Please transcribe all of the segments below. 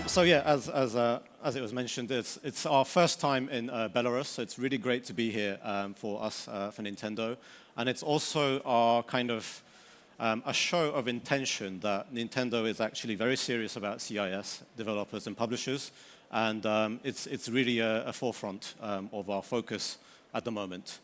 So yeah, as it was mentioned, it's our first time in Belarus, so it's really great to be here for us, for Nintendo. And it's also our kind of a show of intention that Nintendo is actually very serious about CIS, developers and publishers, and it's really a forefront of our focus at the moment.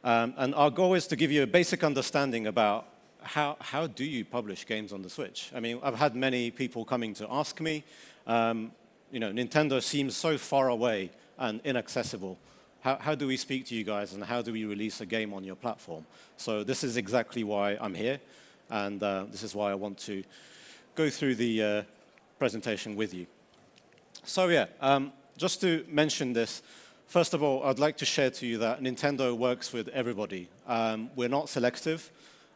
And our goal is to give you a basic understanding about how do you publish games on the Switch? I mean, I've had many people coming to ask me, Nintendo seems so far away and inaccessible. How do we speak to you guys, and how do we release a game on your platform? So this is exactly why I'm here, and this is why I want to go through the presentation with you. So yeah, just to mention this, first of all, I'd like to share to you that Nintendo works with everybody. We're not selective.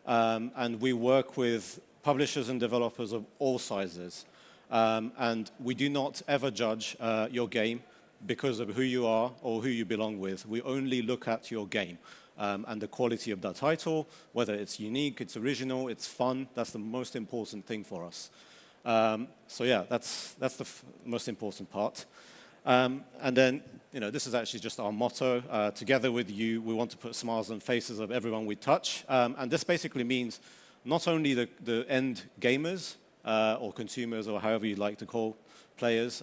And we work with publishers and developers of all sizes. And we do not ever judge your game because of who you are or who you belong with. We only look at your game and the quality of that title, whether it's unique, it's original, it's fun. That's the most important thing for us. So yeah, that's the most important part. And then, this is actually just our motto. Together with you, we want to put smiles on faces of everyone we touch. And this basically means not only the end gamers or consumers or however you'd like to call players,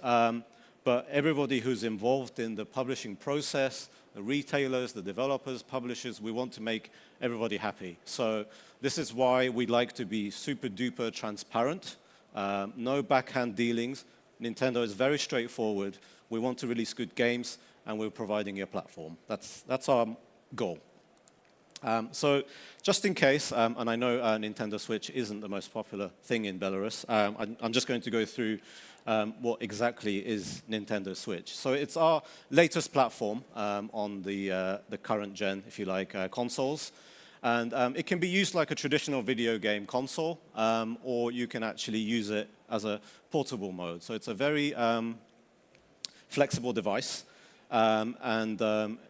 but everybody who's involved in the publishing process, the retailers, the developers, publishers. We want to make everybody happy. So this is why we like to be super duper transparent. No backhand dealings. Nintendo is very straightforward. We want to release good games, and we're providing you a platform. That's our goal. So just in case, and I know Nintendo Switch isn't the most popular thing in Belarus, I'm just going to go through what exactly is Nintendo Switch. So it's our latest platform on the current gen, if you like, consoles. And it can be used like a traditional video game console, or you can actually use it as a portable mode. So it's a very flexible device. And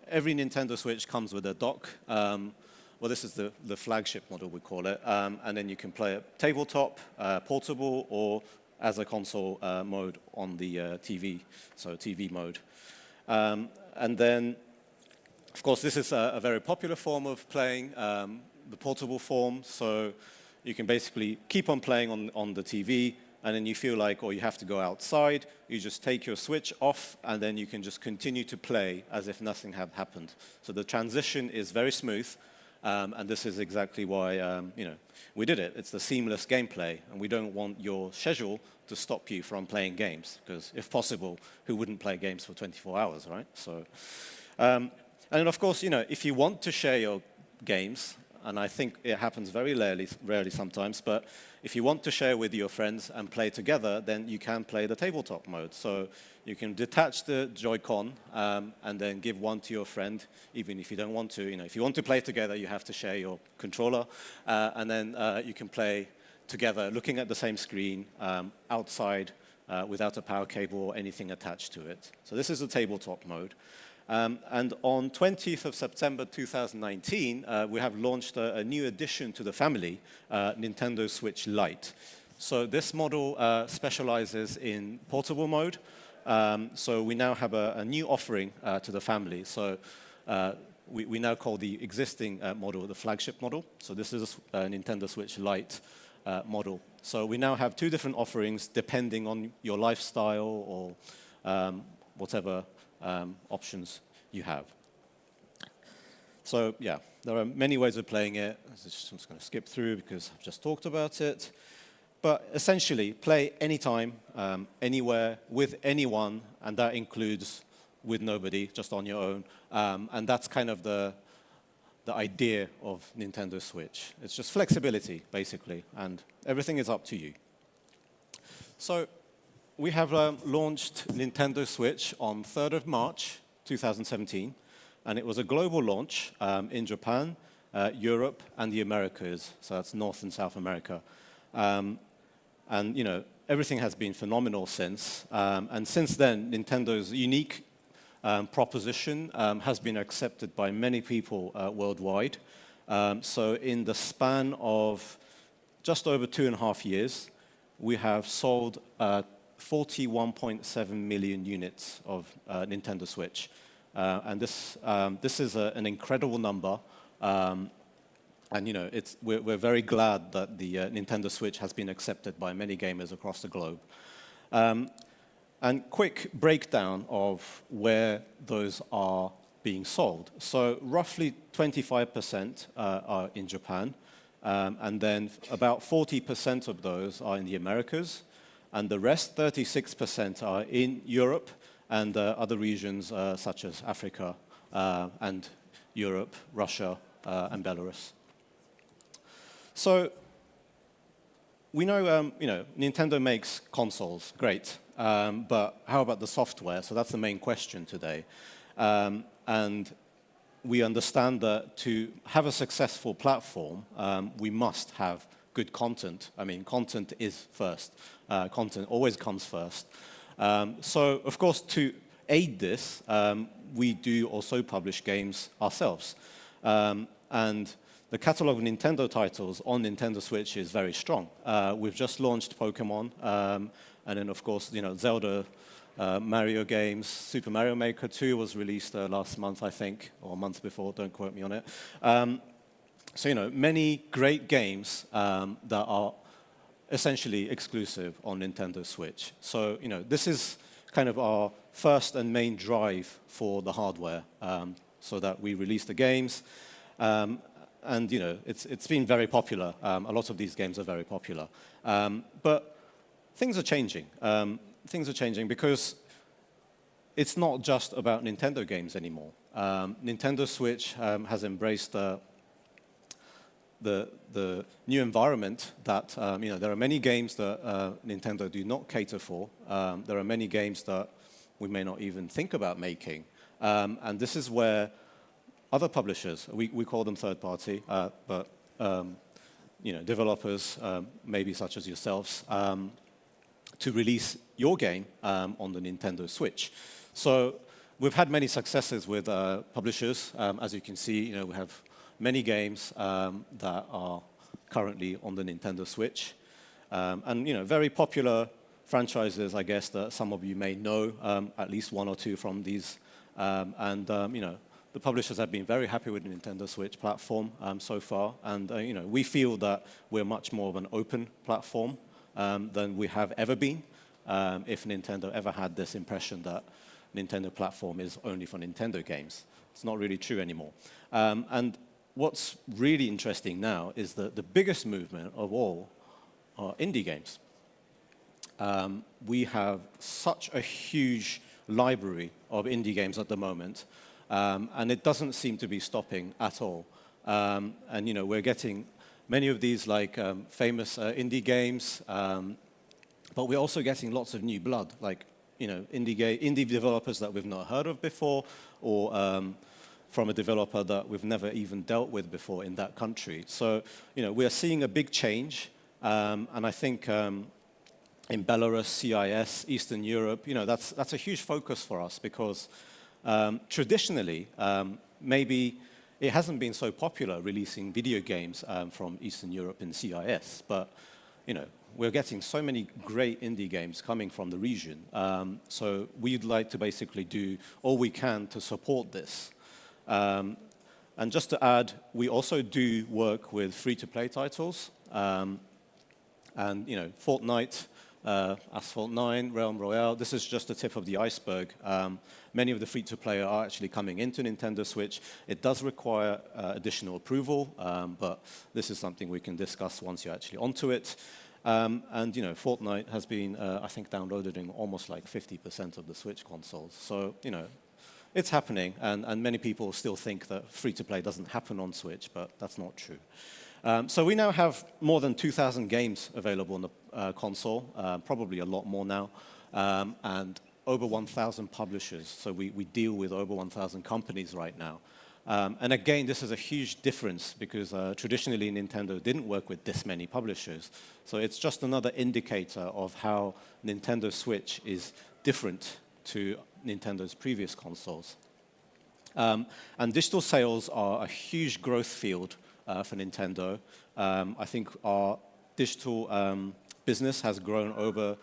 every Nintendo Switch comes with a dock. Well, this is the flagship model, we call it. And then you can play it tabletop, portable, or as a console mode on the TV, so TV mode. And then, of course, this is a very popular form of playing, the portable form. So you can basically keep on playing on the TV, and then you feel like, or you have to go outside, you just take your Switch off, and then you can just continue to play as if nothing had happened. So the transition is very smooth, and this is exactly why we did it. It's the seamless gameplay, and we don't want your schedule to stop you from playing games, because if possible, who wouldn't play games for 24 hours, right? So, and then of course, if you want to share your games, and I think it happens very rarely sometimes, but if you want to share with your friends and play together, then you can play the tabletop mode. So you can detach the Joy-Con and then give one to your friend, even if you don't want to. If you want to play together, you have to share your controller, and then you can play together, looking at the same screen, outside, without a power cable or anything attached to it. So this is the tabletop mode. And on 20th of September 2019, we have launched a new addition to the family, Nintendo Switch Lite. So this model specializes in portable mode. So we now have a new offering to the family. So we now call the existing model the flagship model. So this is a Nintendo Switch Lite model. So we now have two different offerings depending on your lifestyle or whatever options you have. So yeah, there are many ways of playing it. I'm just going to skip through because I've just talked about it. But essentially, play anytime, anywhere, with anyone, and that includes with nobody, just on your own. And that's kind of the idea of Nintendo Switch. It's just flexibility, basically, and everything is up to you. So we have launched Nintendo Switch on 3rd of March 2017, and it was a global launch in Japan, Europe, and the Americas. So that's North and South America. And everything has been phenomenal since. And since then, Nintendo's unique proposition has been accepted by many people worldwide. So in the span of just over 2.5 years, we have sold 41.7 million units of Nintendo Switch. And this is an incredible number. And we're very glad that the Nintendo Switch has been accepted by many gamers across the globe. And quick breakdown of where those are being sold. So roughly 25% are in Japan, and then about 40% of those are in the Americas, and the rest, 36%, are in Europe and other regions such as Africa and Europe, Russia, and Belarus. So we know, Nintendo makes consoles, great, but how about the software? So that's the main question today. And we understand that to have a successful platform, we must have good content. I mean, content is first. Content always comes first. So, of course, to aid this, we do also publish games ourselves. And the catalog of Nintendo titles on Nintendo Switch is very strong. We've just launched Pokemon, and then, of course, Zelda, Mario games. Super Mario Maker 2 was released last month, I think, or a month before, don't quote me on it. So, many great games that are essentially exclusive on Nintendo Switch. So, this is kind of our first and main drive for the hardware, so that we release the games. And, it's been very popular. A lot of these games are very popular. But things are changing. Things are changing because it's not just about Nintendo games anymore. Nintendo Switch has embraced the new environment that, there are many games that Nintendo do not cater for. There are many games that we may not even think about making. And this is where other publishers, we call them third party, but developers, maybe such as yourselves, to release your game on the Nintendo Switch. So we've had many successes with publishers. As you can see, we have many games that are currently on the Nintendo Switch. And, very popular franchises, I guess, that some of you may know, at least one or two from these. And, the publishers have been very happy with the Nintendo Switch platform so far. And, we feel that we're much more of an open platform than we have ever been, if Nintendo ever had this impression that Nintendo platform is only for Nintendo games. It's not really true anymore. And what's really interesting now is that the biggest movement of all are indie games. We have such a huge library of indie games at the moment, and it doesn't seem to be stopping at all. And, we're getting many of these famous indie games, but we're also getting lots of new blood, indie developers that we've not heard of before, or from a developer that we've never even dealt with before in that country. So, we are seeing a big change, and I think in Belarus, CIS, Eastern Europe, that's a huge focus for us because traditionally, maybe it hasn't been so popular releasing video games from Eastern Europe and CIS, but we're getting so many great indie games coming from the region. So we'd like to basically do all we can to support this. And just to add, we also do work with free-to-play titles. And Fortnite, Asphalt 9, Realm Royale, this is just the tip of the iceberg. Many of the free-to-play are actually coming into Nintendo Switch. It does require additional approval, but this is something we can discuss once you're actually onto it. And Fortnite has been, I think, downloaded in almost 50% of the Switch consoles. So, it's happening, and many people still think that free-to-play doesn't happen on Switch, but that's not true. So we now have more than 2,000 games available on the console, probably a lot more now, and over 1,000 publishers. So we deal with over 1,000 companies right now. And again, this is a huge difference because traditionally Nintendo didn't work with this many publishers. So it's just another indicator of how Nintendo Switch is different to Nintendo's previous consoles. And digital sales are a huge growth field for Nintendo. I think our digital business has grown over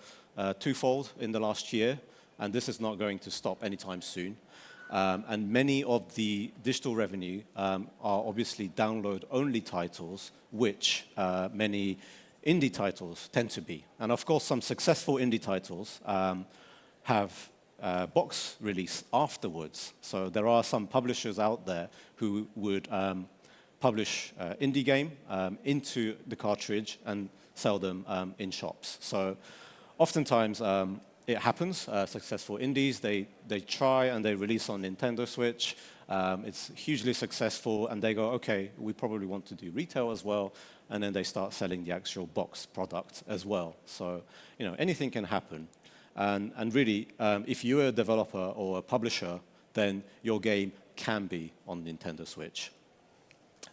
twofold in the last year, and this is not going to stop anytime soon. And many of the digital revenue are obviously download-only titles, which many indie titles tend to be. And of course, some successful indie titles have box release afterwards. So there are some publishers out there who would publish indie game into the cartridge and sell them in shops. So oftentimes it happens, successful indies, they try and they release on Nintendo Switch. It's hugely successful and they go, okay, we probably want to do retail as well. And then they start selling the actual box product as well. So, you know, anything can happen. And really, if you're a developer or a publisher, then your game can be on Nintendo Switch.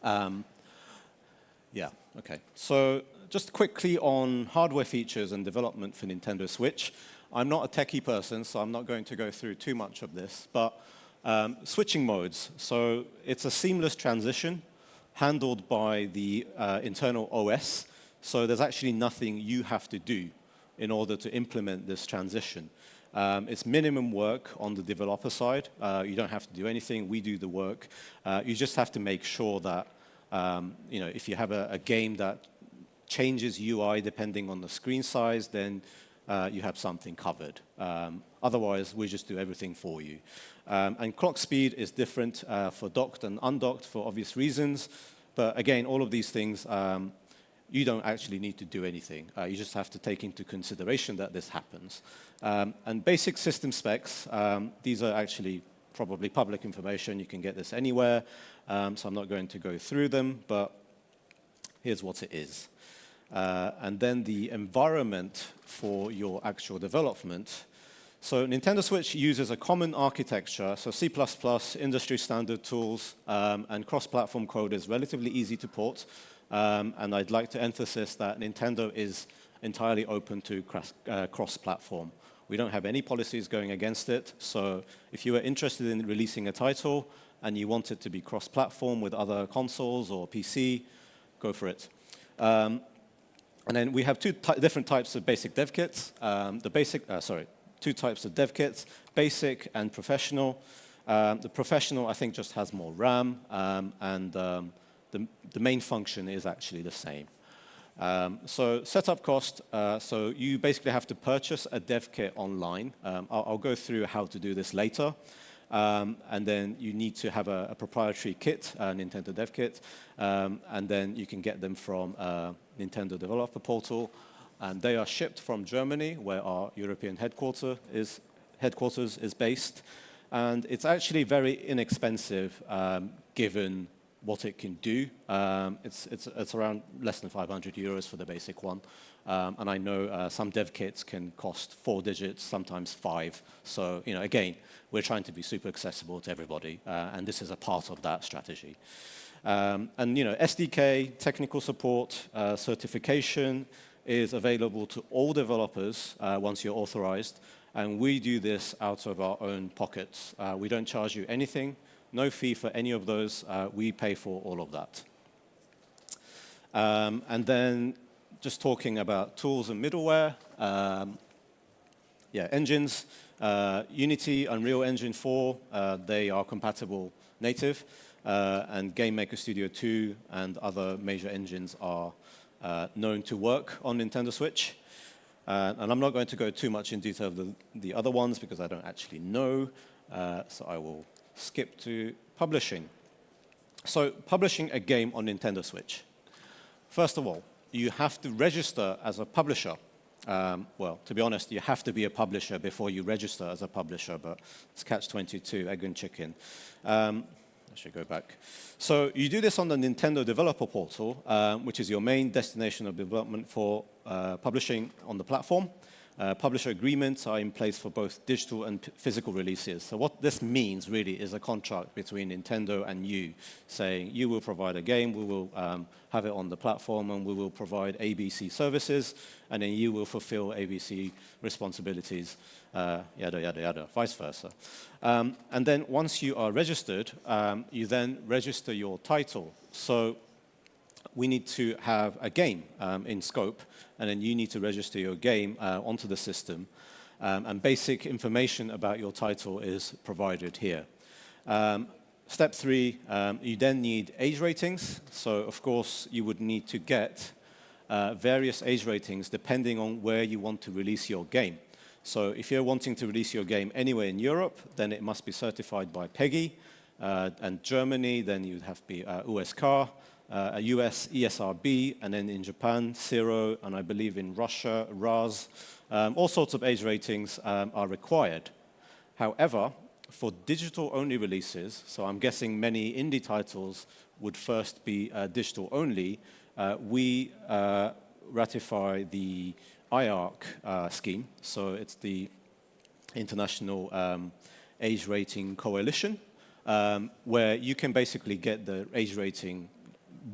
Yeah, okay. So just quickly on hardware features and development for Nintendo Switch. I'm not a techie person, so I'm not going to go through too much of this, but switching modes. So it's a seamless transition handled by the internal OS. So there's actually nothing you have to do in order to implement this transition. It's minimum work on the developer side. You don't have to do anything. We do the work. You just have to make sure that, you know, if you have a game that changes UI depending on the screen size, then you have something covered. Otherwise, we just do everything for you. And clock speed is different for docked and undocked for obvious reasons. But again, all of these things, you don't actually need to do anything. You just have to take into consideration that this happens. And basic system specs, these are actually probably public information. You can get this anywhere. So I'm not going to go through them, but here's what it is. And then the environment for your actual development. So Nintendo Switch uses a common architecture, so C++, industry standard tools, and cross-platform code is relatively easy to port. And I'd like to emphasize that Nintendo is entirely open to cross-platform. We don't have any policies going against it. So if you are interested in releasing a title and you want it to be cross-platform with other consoles or PC, go for it. And then we have different types of basic dev kits. Two types of dev kits, basic and professional. The professional, I think, just has more RAM, and the main function is actually the same. So setup cost, so you basically have to purchase a dev kit online. I'll go through how to do this later. And then you need to have a proprietary kit, a Nintendo Dev Kit, and then you can get them from Nintendo Developer Portal. And they are shipped from Germany, where our European headquarters is based. And it's actually very inexpensive, given what it can do. It's around less than 500 euros for the basic one. And I know some dev kits can cost 4 digits, sometimes 5. So, you know, again, we're trying to be super accessible to everybody, and this is a part of that strategy. And, you know, SDK, technical support, certification is available to all developers once you're authorized, and we do this out of our own pockets. We don't charge you anything, no fee for any of those. We pay for all of that. And then just talking about tools and middleware, engines, Unity, Unreal Engine 4, they are compatible native, and Game Maker Studio 2 and other major engines are known to work on Nintendo Switch. And I'm not going to go too much in detail of the other ones because I don't actually know, so I will skip to publishing. So publishing a game on Nintendo Switch. First of all, you have to register as a publisher. Well, to be honest, you have to be a publisher before you register as a publisher, but it's catch-22, egg and chicken. I should go back. So you do this on the Nintendo Developer Portal, which is your main destination of development for publishing on the platform. Publisher agreements are in place for both digital and physical releases. So what this means really is a contract between Nintendo and you, saying you will provide a game, we will have it on the platform, and we will provide ABC services, and then you will fulfill ABC responsibilities, yada, yada, yada, vice versa. And then once you are registered, you then register your title. So we need to have a game in scope, and then you need to register your game onto the system. And basic information about your title is provided here. Step 3, you then need age ratings. So, of course, you would need to get various age ratings depending on where you want to release your game. So if you're wanting to release your game anywhere in Europe, then it must be certified by PEGI. And Germany, then you'd have to be USK, US ESRB, and then in Japan, CERO, and I believe in Russia, RAS. All sorts of age ratings are required. However, for digital-only releases, so I'm guessing many indie titles would first be digital-only, we ratify the IARC scheme, so it's the International Age Rating Coalition, where you can basically get the age rating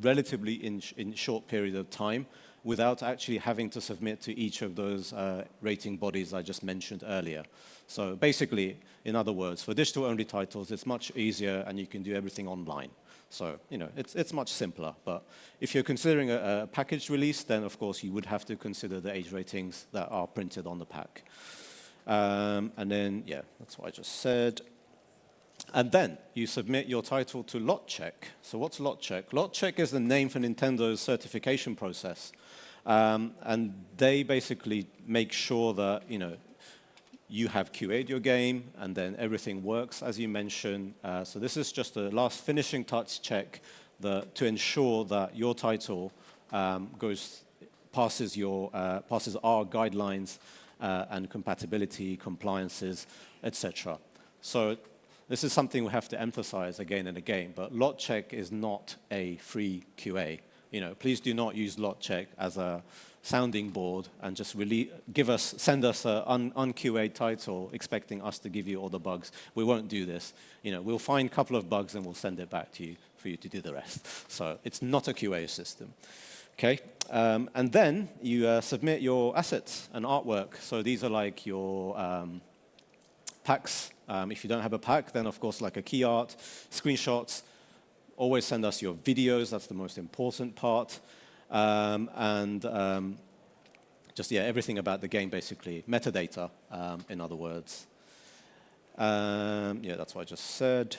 relatively in short period of time without actually having to submit to each of those rating bodies I just mentioned earlier. So basically, in other words, for digital-only titles, it's much easier and you can do everything online. So, you know, it's much simpler. But if you're considering a packaged release, then of course you would have to consider the age ratings that are printed on the pack. And then, yeah, that's what I just said. And then you submit your title to lot check. So what's lot check? Lot check is the name for Nintendo's certification process. And they basically make sure that, you know, you have QA'd your game, and then everything works, as you mentioned. So this is just a last finishing touch check to ensure that your title passes our guidelines and compatibility, compliances, etc. So this is something we have to emphasize again and again, but lot check is not a free QA. You know, please do not use lot check as a sounding board and just really send us an un-QA title expecting us to give you all the bugs. We won't do this. You know, we'll find a couple of bugs and we'll send it back to you for you to do the rest. So it's not a QA system. Okay, and then you submit your assets and artwork. So these are like your packs. If you don't have a pack, then of course like a key art, screenshots. Always send us your videos. That's the most important part. Just, yeah, everything about the game, basically. Metadata, in other words. Yeah, that's what I just said.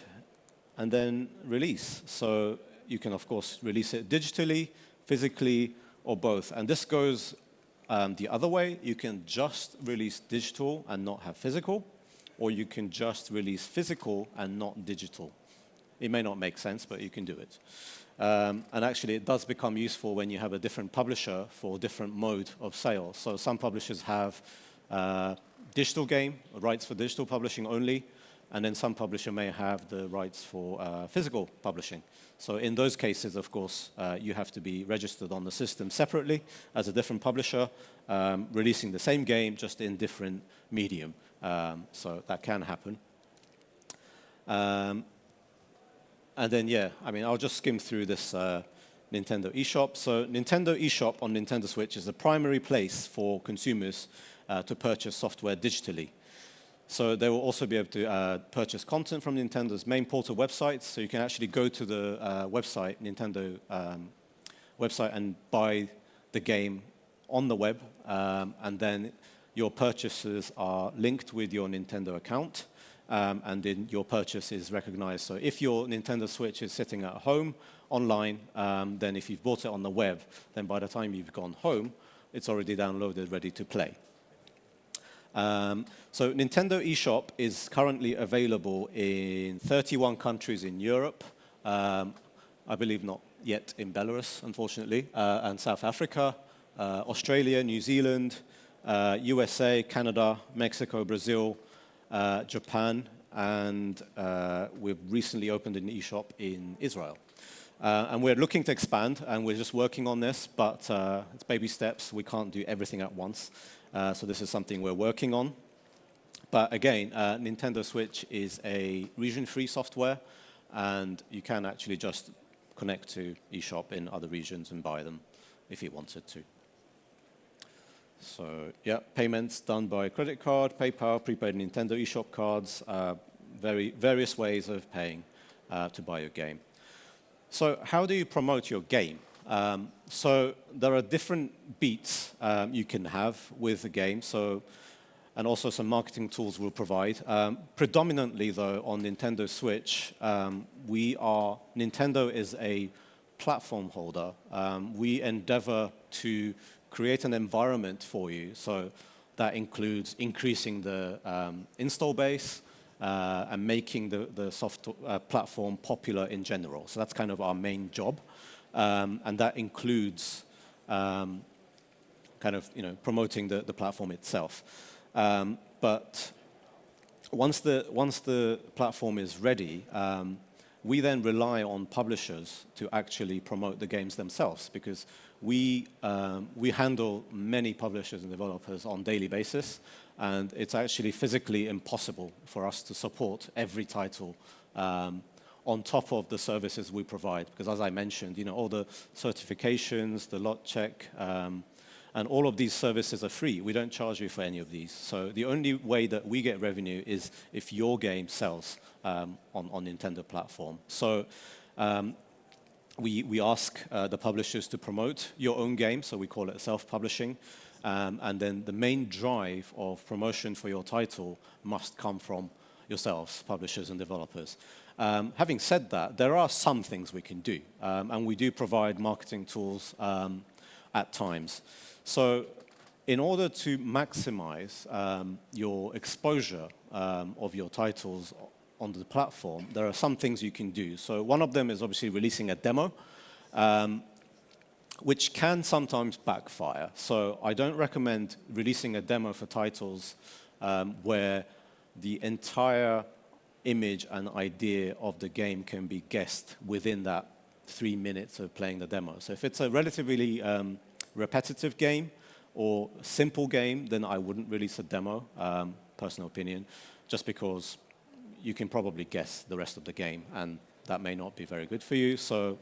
And then release. So you can, of course, release it digitally, physically, or both. And this goes the other way. You can just release digital and not have physical, or you can just release physical and not digital. It may not make sense, but you can do it. And actually, it does become useful when you have a different publisher for different mode of sale. So some publishers have digital game, rights for digital publishing only, and then some publisher may have the rights for physical publishing. So in those cases, of course, you have to be registered on the system separately as a different publisher, releasing the same game, just in different medium. So that can happen. And then, yeah, I mean, I'll just skim through this Nintendo eShop. So Nintendo eShop on Nintendo Switch is the primary place for consumers to purchase software digitally. So they will also be able to purchase content from Nintendo's main portal websites. So you can actually go to the website, Nintendo website, and buy the game on the web. And then your purchases are linked with your Nintendo account. And then your purchase is recognized. So if your Nintendo Switch is sitting at home online, then if you've bought it on the web, then by the time you've gone home, it's already downloaded, ready to play. So Nintendo eShop is currently available in 31 countries in Europe. I believe not yet in Belarus, unfortunately, and South Africa, Australia, New Zealand, USA, Canada, Mexico, Brazil, Japan, and we've recently opened an eShop in Israel. And we're looking to expand, and we're just working on this, but it's baby steps. We can't do everything at once. So this is something we're working on. But again, Nintendo Switch is a region-free software, and you can actually just connect to eShop in other regions and buy them if you wanted to. So, yeah, payments done by credit card, PayPal, prepaid Nintendo eShop cards, various ways of paying to buy your game. So how do you promote your game? So there are different beats you can have with the game. And also some marketing tools we'll provide. Predominantly, though, on Nintendo Switch, Nintendo is a platform holder. We endeavor to create an environment for you. So that includes increasing the install base and making the platform popular in general. So that's kind of our main job. And that includes kind of promoting the platform itself. But once the platform is ready, we then rely on publishers to actually promote the games themselves, because we handle many publishers and developers on a daily basis, and it's actually physically impossible for us to support every title on top of the services we provide. Because as I mentioned, all the certifications, the lot check, and all of these services are free. We don't charge you for any of these. So the only way that we get revenue is if your game sells on Nintendo platform. So we ask the publishers to promote your own game, so we call it self-publishing. And then the main drive of promotion for your title must come from yourselves, publishers and developers. Having said that, there are some things we can do, and we do provide marketing tools at times. So in order to maximize your exposure of your titles on the platform, there are some things you can do. So one of them is obviously releasing a demo, which can sometimes backfire. So I don't recommend releasing a demo for titles where the entire image and idea of the game can be guessed within that 3 minutes of playing the demo. So if it's a relatively repetitive game or simple game, then I wouldn't release a demo, personal opinion, just because you can probably guess the rest of the game, and that may not be very good for you. So,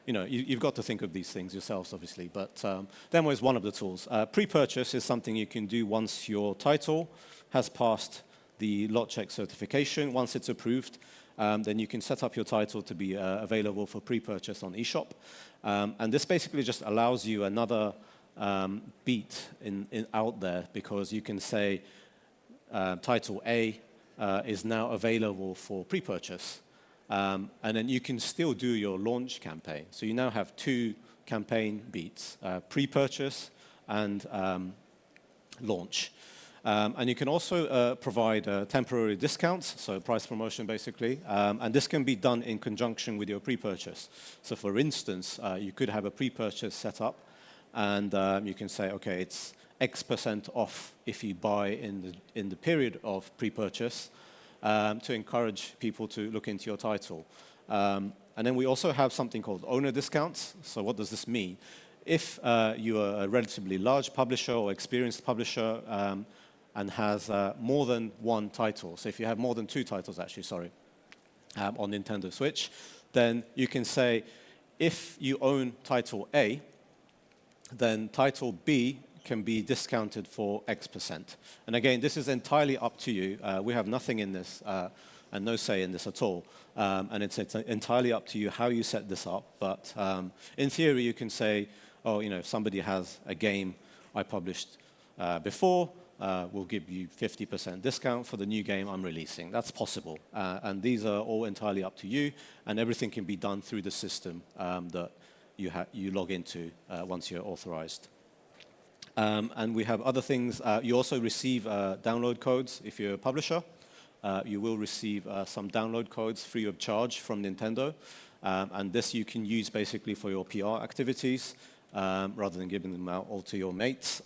you've got to think of these things yourselves, obviously, but demo is one of the tools. Pre-purchase is something you can do once your title has passed the lot check certification. Once it's approved, then you can set up your title to be available for pre-purchase on eShop. And this basically just allows you another beat out there, because you can say title A is now available for pre-purchase. And then you can still do your launch campaign. So you now have 2 campaign beats, pre-purchase and launch. And you can also provide temporary discounts, so price promotion basically, and this can be done in conjunction with your pre-purchase. So for instance, you could have a pre-purchase set up, and you can say, okay, it's X% off if you buy in the period of pre-purchase, to encourage people to look into your title. And then we also have something called owner discounts. So what does this mean? If you are a relatively large publisher or experienced publisher, and has more than one title. So if you have more than 2 titles, actually, sorry, on Nintendo Switch, then you can say, if you own title A, then title B can be discounted for X%. And again, this is entirely up to you. We have nothing in this and no say in this at all. And it's entirely up to you how you set this up. But in theory, you can say, oh, if somebody has a game I published before, we'll give you 50% discount for the new game I'm releasing. That's possible. And these are all entirely up to you, and everything can be done through the system that you log into once you're authorized. And we have other things. You also receive download codes if you're a publisher. You will receive some download codes free of charge from Nintendo. And this you can use basically for your PR activities, rather than giving them out all to your mates.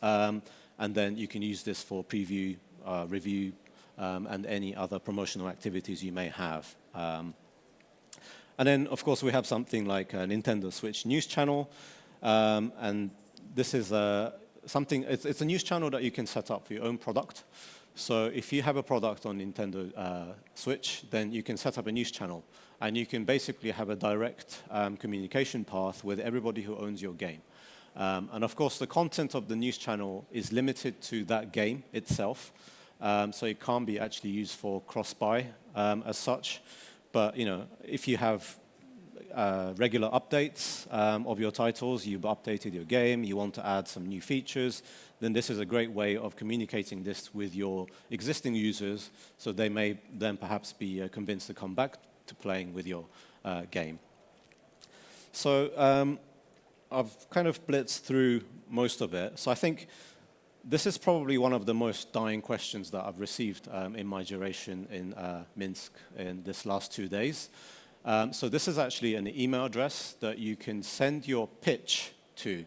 And then you can use this for preview, review, and any other promotional activities you may have. And then, of course, we have something like a Nintendo Switch news channel. And this is it's a news channel that you can set up for your own product. So if you have a product on Nintendo Switch, then you can set up a news channel. And you can basically have a direct communication path with everybody who owns your game. And of course, the content of the news channel is limited to that game itself, so it can't be actually used for cross-buy as such. But if you have regular updates of your titles, you've updated your game, you want to add some new features, then this is a great way of communicating this with your existing users, so they may then perhaps be convinced to come back to playing with your game. So I've kind of blitzed through most of it. So I think this is probably one of the most dying questions that I've received in my duration in Minsk in this last 2 days. So this is actually an email address that you can send your pitch to.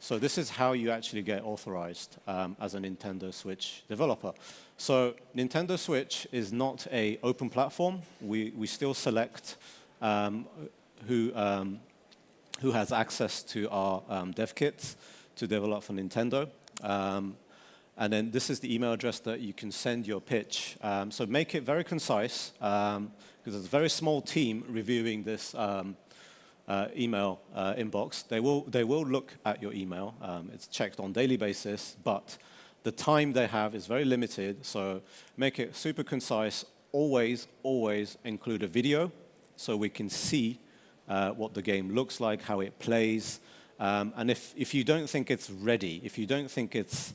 So this is how you actually get authorized as a Nintendo Switch developer. So Nintendo Switch is not an open platform. We still select who has access to our dev kits to develop for Nintendo. And then this is the email address that you can send your pitch. So make it very concise, because there's a very small team reviewing this email inbox. They will look at your email. It's checked on a daily basis, but the time they have is very limited. So make it super concise. Always include a video so we can see what the game looks like, how it plays. And if you don't think it's ready, if you don't think it's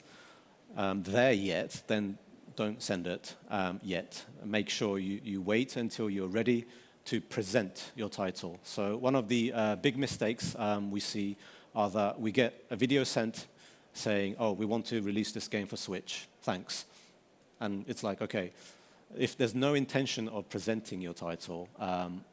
there yet, then don't send it yet. Make sure you wait until you're ready to present your title. So one of the big mistakes we see are that we get a video sent saying, oh, we want to release this game for Switch, thanks. And it's like, okay, if there's no intention of presenting your title,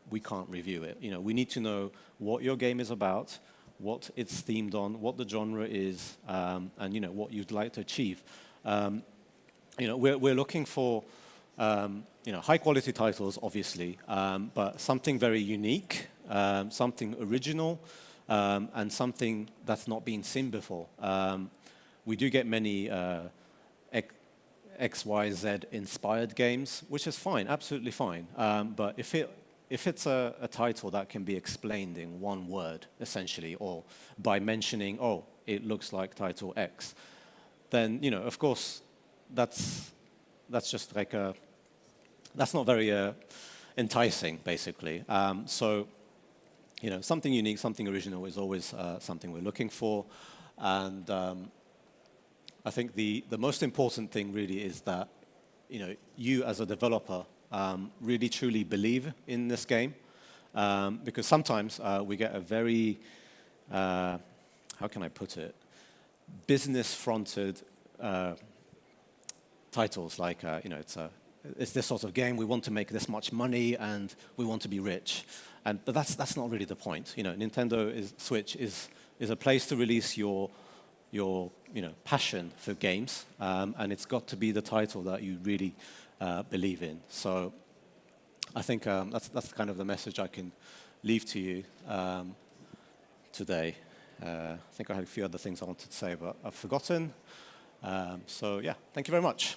we can't review it. You know, we need to know what your game is about, what it's themed on, what the genre is, and you know what you'd like to achieve. You know, we're looking for you know, high-quality titles, obviously, but something very unique, something original, and something that's not been seen before. We do get many XYZ inspired games, which is fine, absolutely fine. But if it's a title that can be explained in one word, essentially, or by mentioning, oh, it looks like title X, then, you know, of course, that's just like that's not very enticing, basically. So, you know, something unique, something original is always something we're looking for. And I think the most important thing really is that, you know, you as a developer really truly believe in this game, because sometimes we get a very, how can I put it, business-fronted titles like, you know, it's this sort of game, we want to make this much money and we want to be rich. But that's not really the point. You know, Nintendo Switch is a place to release your you know, passion for games, and it's got to be the title that you really believe in. So I think that's kind of the message I can leave to you today. I think I had a few other things I wanted to say, but I've forgotten. So yeah, thank you very much.